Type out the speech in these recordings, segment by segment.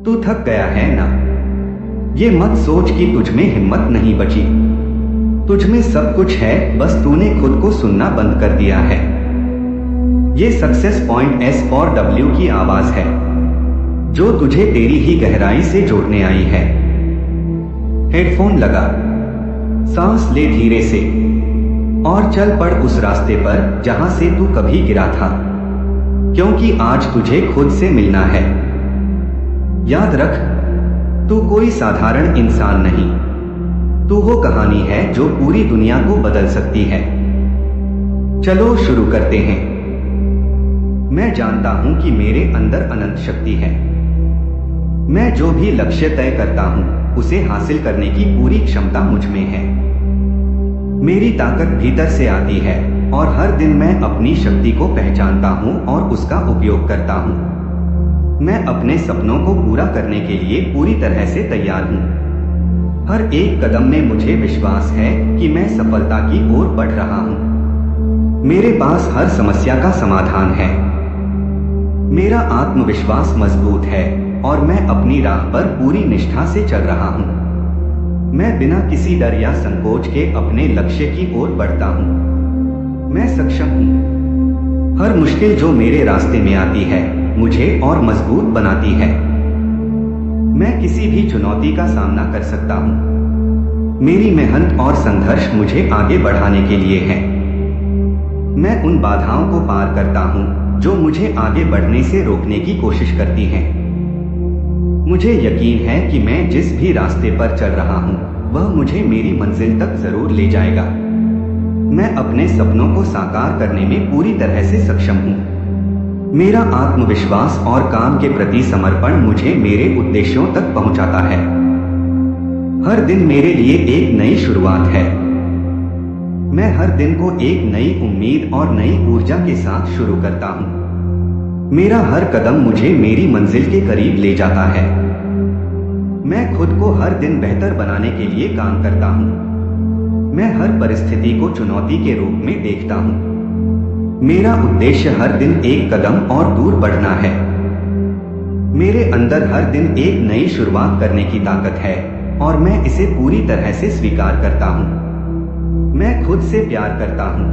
तू थक गया है ना? ये मत सोच कि तुझमें हिम्मत नहीं बची। तुझमें सब कुछ है, बस तूने खुद को सुनना बंद कर दिया है। ये सक्सेस पॉइंट एस और डब्ल्यू की आवाज है जो तुझे तेरी ही गहराई से जोड़ने आई है। हेडफोन लगा, सांस ले धीरे से और चल पड़ उस रास्ते पर जहां से तू कभी गिरा था, क्योंकि आज तुझे खुद से मिलना है। याद रख, तू कोई साधारण इंसान नहीं, तू वो कहानी है जो पूरी दुनिया को बदल सकती है। चलो शुरू करते हैं। मैं जानता हूं कि मेरे अंदर अनंत शक्ति है। मैं जो भी लक्ष्य तय करता हूं उसे हासिल करने की पूरी क्षमता मुझ में है। मेरी ताकत भीतर से आती है और हर दिन मैं अपनी शक्ति को पहचानता हूं और उसका उपयोग करता हूं। मैं अपने सपनों को पूरा करने के लिए पूरी तरह से तैयार हूं। हर एक कदम में मुझे विश्वास है कि मैं सफलता की ओर बढ़ रहा हूं। मेरे पास हर समस्या का समाधान है। मेरा आत्मविश्वास मजबूत है और मैं अपनी राह पर पूरी निष्ठा से चल रहा हूं। मैं बिना किसी डर या संकोच के अपने लक्ष्य की ओर बढ़ता हूं। मैं सक्षम हूं। हर मुश्किल जो मेरे रास्ते में आती है मुझे और मजबूत बनाती है। मैं किसी भी चुनौती का सामना कर सकता हूं। मेरी मेहनत और संघर्ष मुझे आगे बढ़ाने के लिए है। मैं उन बाधाओं को पार करता हूं जो मुझे आगे बढ़ने से रोकने की कोशिश करती हैं। मुझे यकीन है कि मैं जिस भी रास्ते पर चल रहा हूं वह मुझे मेरी मंजिल तक जरूर ले जाएगा। मैं अपने सपनों को साकार करने में पूरी तरह से सक्षम हूं। मेरा आत्मविश्वास और काम के प्रति समर्पण मुझे मेरे उद्देश्यों तक पहुंचाता है। हर दिन मेरे लिए एक नई शुरुआत है। मैं हर दिन को एक नई उम्मीद और नई ऊर्जा के साथ शुरू करता हूं। मेरा हर कदम मुझे मेरी मंजिल के करीब ले जाता है। मैं खुद को हर दिन बेहतर बनाने के लिए काम करता हूं। मैं हर परिस्थिति को चुनौती के रूप में देखता हूं। मेरा उद्देश्य हर दिन एक कदम और दूर बढ़ना है। मेरे अंदर हर दिन एक नई शुरुआत करने की ताकत है और मैं इसे पूरी तरह से स्वीकार करता हूं। मैं खुद से प्यार करता हूं।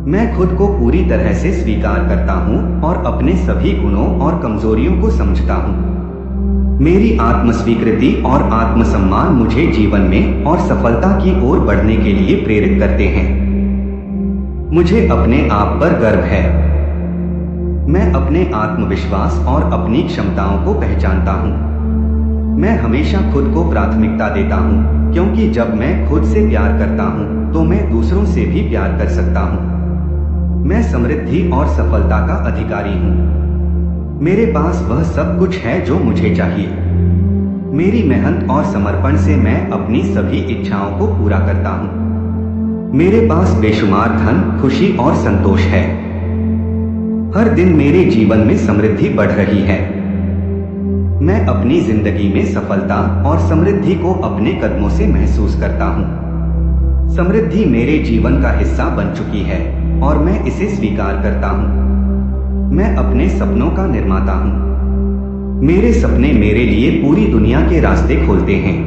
मैं खुद को पूरी तरह से स्वीकार करता हूं और अपने सभी गुणों और कमजोरियों को समझता हूं। मेरी आत्मस्वीकृति और आत्मसम्मान मुझे जीवन में और सफलता की ओर बढ़ने के लिए प्रेरित करते हैं। मुझे अपने आप पर गर्व है। मैं अपने आत्मविश्वास और अपनी क्षमताओं को पहचानता हूं। मैं हमेशा खुद को प्राथमिकता देता हूं, क्योंकि जब मैं खुद से प्यार करता हूं तो मैं दूसरों से भी प्यार कर सकता हूं। मैं समृद्धि और सफलता का अधिकारी हूं। मेरे पास वह सब कुछ है जो मुझे चाहिए। मेरी मेहनत और समर्पण से मैं अपनी सभी इच्छाओं को पूरा करता हूं। मेरे पास बेशुमार धन, खुशी और संतोष है। हर दिन मेरे जीवन में समृद्धि बढ़ रही है। मैं अपनी जिंदगी में सफलता और समृद्धि को अपने कदमों से महसूस करता हूं। समृद्धि मेरे जीवन का हिस्सा बन चुकी है और मैं इसे स्वीकार करता हूं। मैं अपने सपनों का निर्माता हूं। मेरे सपने मेरे लिए पूरी दुनिया के रास्ते खोलते हैं।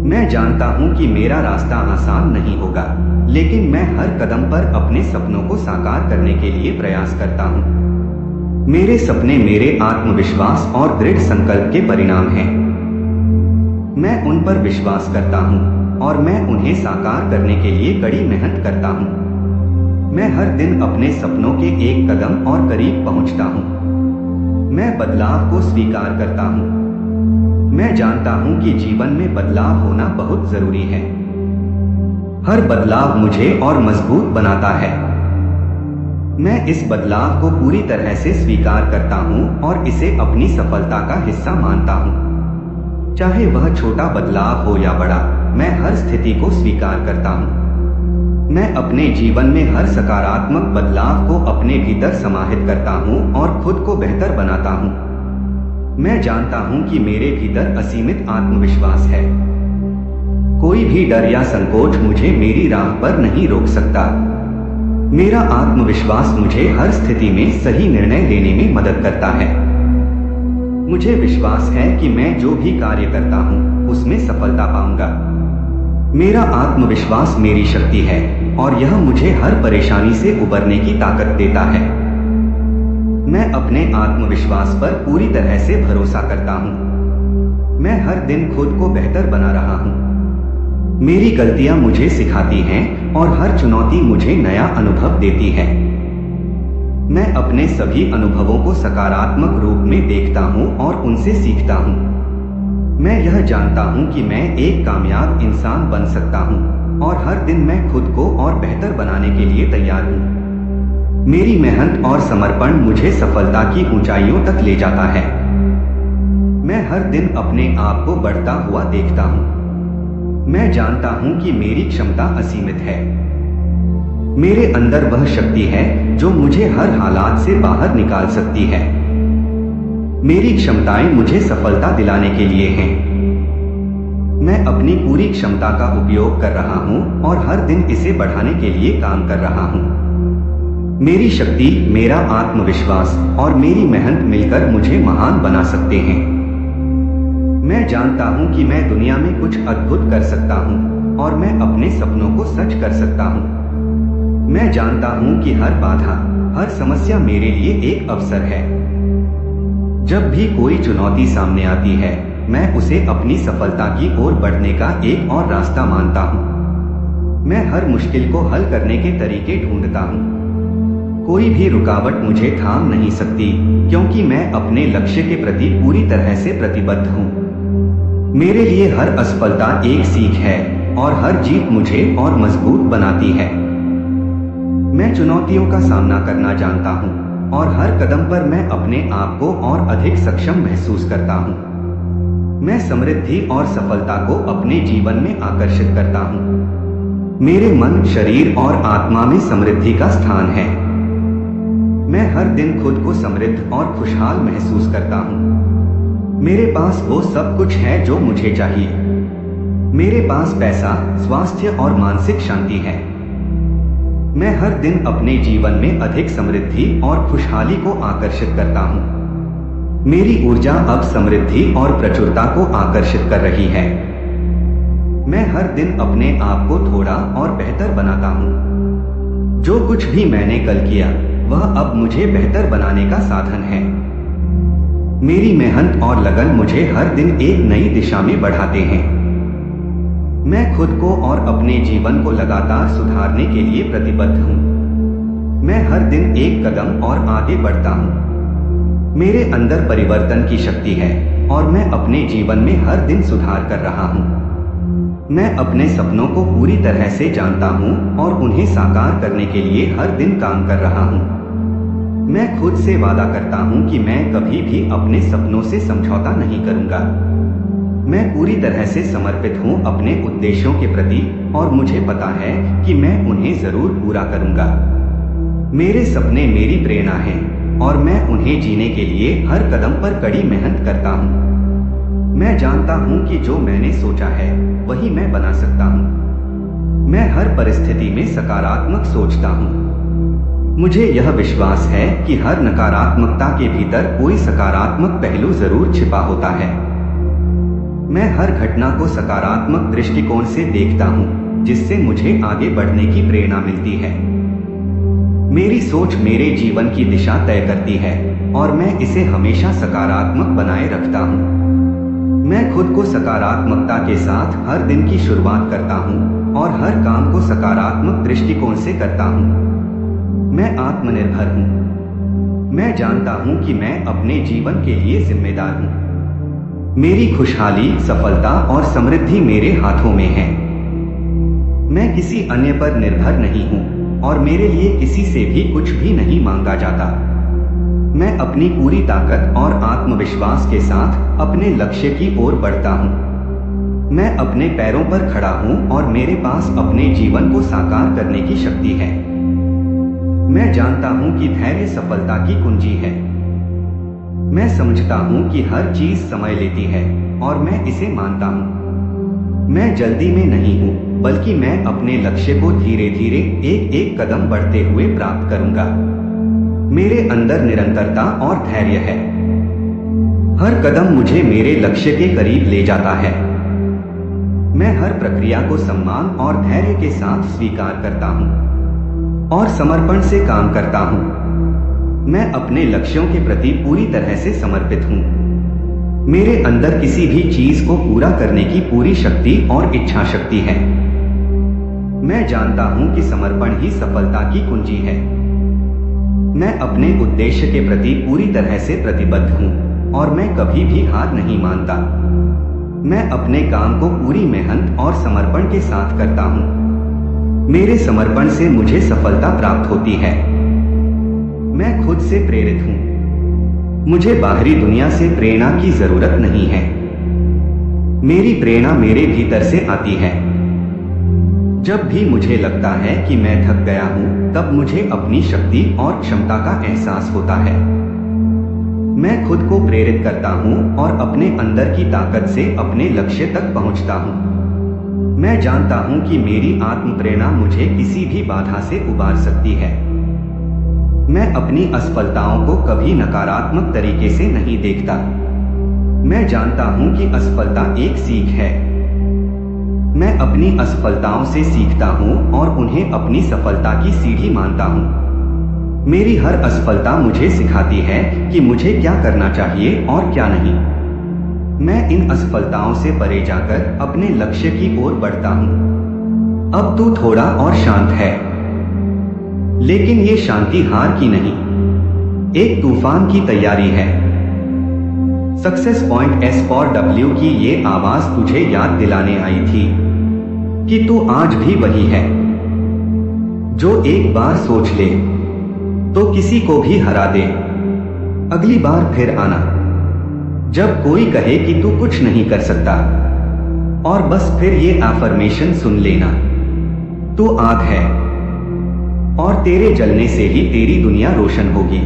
मैं जानता हूं कि मेरा रास्ता आसान नहीं होगा, लेकिन मैं हर कदम पर अपने सपनों को साकार करने के लिए प्रयास करता हूं। मेरे सपने मेरे आत्मविश्वास और दृढ़ संकल्प के परिणाम हैं। मैं उन पर विश्वास करता हूं और मैं उन्हें साकार करने के लिए कड़ी मेहनत करता हूं। मैं हर दिन अपने सपनों के एक कदम और करीब पहुंचता हूं। मैं बदलाव को स्वीकार करता हूं। मैं जानता हूं कि जीवन में बदलाव होना बहुत जरूरी है। हर बदलाव मुझे और मजबूत बनाता है। मैं इस बदलाव को पूरी तरह से स्वीकार करता हूं और इसे अपनी सफलता का हिस्सा मानता हूं। चाहे वह छोटा बदलाव हो या बड़ा, मैं हर स्थिति को स्वीकार करता हूं। मैं अपने जीवन में हर सकारात्मक बदलाव को अपने भीतर समाहित करता हूं और खुद को बेहतर बनाता हूं। मैं जानता हूं कि मेरे भीतर असीमित आत्मविश्वास है। कोई भी डर या संकोच मुझे मेरी राह पर नहीं रोक सकता। मेरा आत्मविश्वास मुझे हर स्थिति में सही निर्णय लेने में मदद करता है। मुझे विश्वास है कि मैं जो भी कार्य करता हूँ उसमें सफलता पाऊंगा। मेरा आत्मविश्वास मेरी शक्ति है और यह मुझे हर परेशानी से उबरने की ताकत देता है। मैं अपने आत्मविश्वास पर पूरी तरह से भरोसा करता हूँ। मैं हर दिन खुद को बेहतर बना रहा हूँ। मेरी गलतियां मुझे सिखाती हैं और हर चुनौती मुझे नया अनुभव देती है। मैं अपने सभी अनुभवों को सकारात्मक रूप में देखता हूं और उनसे सीखता हूं। मैं यह जानता हूं कि मैं एक कामयाब इंसान बन सकता हूं और हर दिन मैं खुद को और बेहतर बनाने के लिए तैयार हूं। मेरी मेहनत और समर्पण मुझे सफलता की ऊंचाइयों तक ले जाता है। मैं हर दिन अपने आप को बढ़ता हुआ देखता हूं। मैं जानता हूं कि मेरी क्षमता असीमित है। मेरे अंदर वह शक्ति है जो मुझे हर हालात से बाहर निकाल सकती है। मेरी क्षमताएं मुझे सफलता दिलाने के लिए हैं। मैं अपनी पूरी क्षमता का उपयोग कर रहा हूं और हर दिन इसे बढ़ाने के लिए काम कर रहा हूं। मेरी शक्ति, मेरा आत्मविश्वास और मेरी मेहनत मिलकर मुझे महान बना सकते हैं। मैं जानता हूं कि मैं दुनिया में कुछ अद्भुत कर सकता हूं और मैं अपने सपनों को सच कर सकता हूं। मैं जानता हूं कि हर बाधा, हर समस्या मेरे लिए एक अवसर है। जब भी कोई चुनौती सामने आती है, मैं उसे अपनी सफलता की ओर बढ़ने का एक और रास्ता मानता हूं। मैं हर मुश्किल को हल करने के तरीके ढूंढता हूं। कोई भी रुकावट मुझे थाम नहीं सकती, क्योंकि मैं अपने लक्ष्य के प्रति पूरी तरह से प्रतिबद्ध हूं। मेरे लिए हर असफलता एक सीख है और हर जीत मुझे और मजबूत बनाती है। मैं चुनौतियों का सामना करना जानता हूं और हर कदम पर मैं अपने आप को और अधिक सक्षम महसूस करता हूं। मैं समृद्धि और सफलता को अपने जीवन में आकर्षित करता हूं। मेरे मन, शरीर और आत्मा में समृद्धि का स्थान है। मैं हर दिन खुद को समृद्ध और खुशहाल महसूस करता हूं। मेरे पास वो सब कुछ है जो मुझे चाहिए। मेरे पास पैसा, स्वास्थ्य और मानसिक शांति है। मैं हर दिन अपने जीवन में अधिक समृद्धि और खुशहाली को आकर्षित करता हूं। मेरी ऊर्जा अब समृद्धि और प्रचुरता को आकर्षित कर रही है। मैं हर दिन अपने आप को थोड़ा और बेहतर बनाता हूं। जो कुछ भी मैंने कल किया, वह अब मुझे बेहतर बनाने का साधन है। मेरी मेहनत और लगन मुझे हर दिन एक नई दिशा में बढ़ाते हैं। मैं खुद को और अपने जीवन को लगातार सुधारने के लिए प्रतिबद्ध हूँ। मैं हर दिन एक कदम और आगे बढ़ता हूँ। मेरे अंदर परिवर्तन की शक्ति है और मैं अपने जीवन में हर दिन सुधार कर रहा हूँ। मैं अपने सपनों को पूरी तरह से जानता हूँ और उन्हें साकार करने के लिए हर दिन काम कर रहा हूँ। मैं खुद से वादा करता हूँ कि मैं कभी भी अपने सपनों से समझौता नहीं करूँगा। मैं पूरी तरह से समर्पित हूं अपने उद्देश्यों के प्रति और मुझे पता है कि मैं उन्हें जरूर पूरा करूंगा। मेरे सपने मेरी प्रेरणा हैं और मैं उन्हें जीने के लिए हर कदम पर कड़ी मेहनत करता हूं। मैं जानता हूं कि जो मैंने सोचा है वही मैं बना सकता हूं। मैं हर परिस्थिति में सकारात्मक सोचता हूं। मुझे यह विश्वास है कि हर नकारात्मकता के भीतर कोई सकारात्मक पहलू जरूर छिपा होता है। मैं हर घटना को सकारात्मक दृष्टिकोण से देखता हूं, जिससे मुझे आगे बढ़ने की प्रेरणा मिलती है। मेरी सोच मेरे जीवन की दिशा तय करती है और मैं इसे हमेशा सकारात्मक बनाए रखता हूं। मैं खुद को सकारात्मकता के साथ हर दिन की शुरुआत करता हूं और हर काम को सकारात्मक दृष्टिकोण से करता हूं। मैं आत्मनिर्भर हूं। मैं जानता हूं कि मैं अपने जीवन के लिए जिम्मेदार हूं। मेरी खुशहाली, सफलता और समृद्धि मेरे हाथों में है। मैं किसी अन्य पर निर्भर नहीं हूं और मेरे लिए किसी से भी कुछ भी नहीं मांगा जाता। मैं अपनी पूरी ताकत और आत्मविश्वास के साथ अपने लक्ष्य की ओर बढ़ता हूं। मैं अपने पैरों पर खड़ा हूं और मेरे पास अपने जीवन को साकार करने की शक्ति है। मैं जानता हूं कि धैर्य सफलता की कुंजी है। मैं समझता हूं कि हर चीज समय लेती है और मैं इसे मानता हूं। मैं जल्दी में नहीं हूं, बल्कि मैं अपने लक्ष्य को धीरे धीरे एक एक कदम बढ़ते हुए प्राप्त करूंगा। मेरे अंदर निरंतरता और धैर्य है। हर कदम मुझे मेरे लक्ष्य के करीब ले जाता है। मैं हर प्रक्रिया को सम्मान और धैर्य के साथ स्वीकार करता हूँ और समर्पण से काम करता हूँ। मैं अपने लक्ष्यों के प्रति पूरी तरह से समर्पित हूँ। मेरे अंदर किसी भी चीज को पूरा करने की पूरी शक्ति और इच्छा शक्ति है। मैं जानता हूँ कि समर्पण ही सफलता की कुंजी है। मैं अपने उद्देश्य के प्रति पूरी तरह से प्रतिबद्ध हूँ और मैं कभी भी हार नहीं मानता। मैं अपने काम को पूरी मेहनत और समर्पण के साथ करता हूँ। मेरे समर्पण से मुझे सफलता प्राप्त होती है। मैं खुद से प्रेरित हूँ। मुझे बाहरी दुनिया से प्रेरणा की जरूरत नहीं है। मेरी प्रेरणा मेरे भीतर से आती है। जब भी मुझे लगता है कि मैं थक गया हूँ, तब मुझे अपनी शक्ति और क्षमता का एहसास होता है। मैं खुद को प्रेरित करता हूँ और अपने अंदर की ताकत से अपने लक्ष्य तक पहुँचता हूँ। मैं जानता हूँ कि मेरी आत्म प्रेरणा मुझे किसी भी बाधा से उबार सकती है। मैं अपनी असफलताओं को कभी नकारात्मक तरीके से नहीं देखता। मैं जानता हूं कि असफलता एक सीख है। मैं अपनी असफलताओं से सीखता हूं और उन्हें अपनी सफलता की सीढ़ी मानता हूं। मेरी हर असफलता मुझे सिखाती है कि मुझे क्या करना चाहिए और क्या नहीं। मैं इन असफलताओं से परे जाकर अपने लक्ष्य की ओर बढ़ता हूं। अब तू थोड़ा और शांत है, लेकिन ये शांति हार की नहीं, एक तूफान की तैयारी है। Success point S for W की ये आवाज तुझे याद दिलाने आई थी कि तू आज भी वही है जो एक बार सोच ले तो किसी को भी हरा दे। अगली बार फिर आना जब कोई कहे कि तू कुछ नहीं कर सकता, और बस फिर ये एफर्मेशन सुन लेना, तू आग है और तेरे जलने से ही तेरी दुनिया रोशन होगी।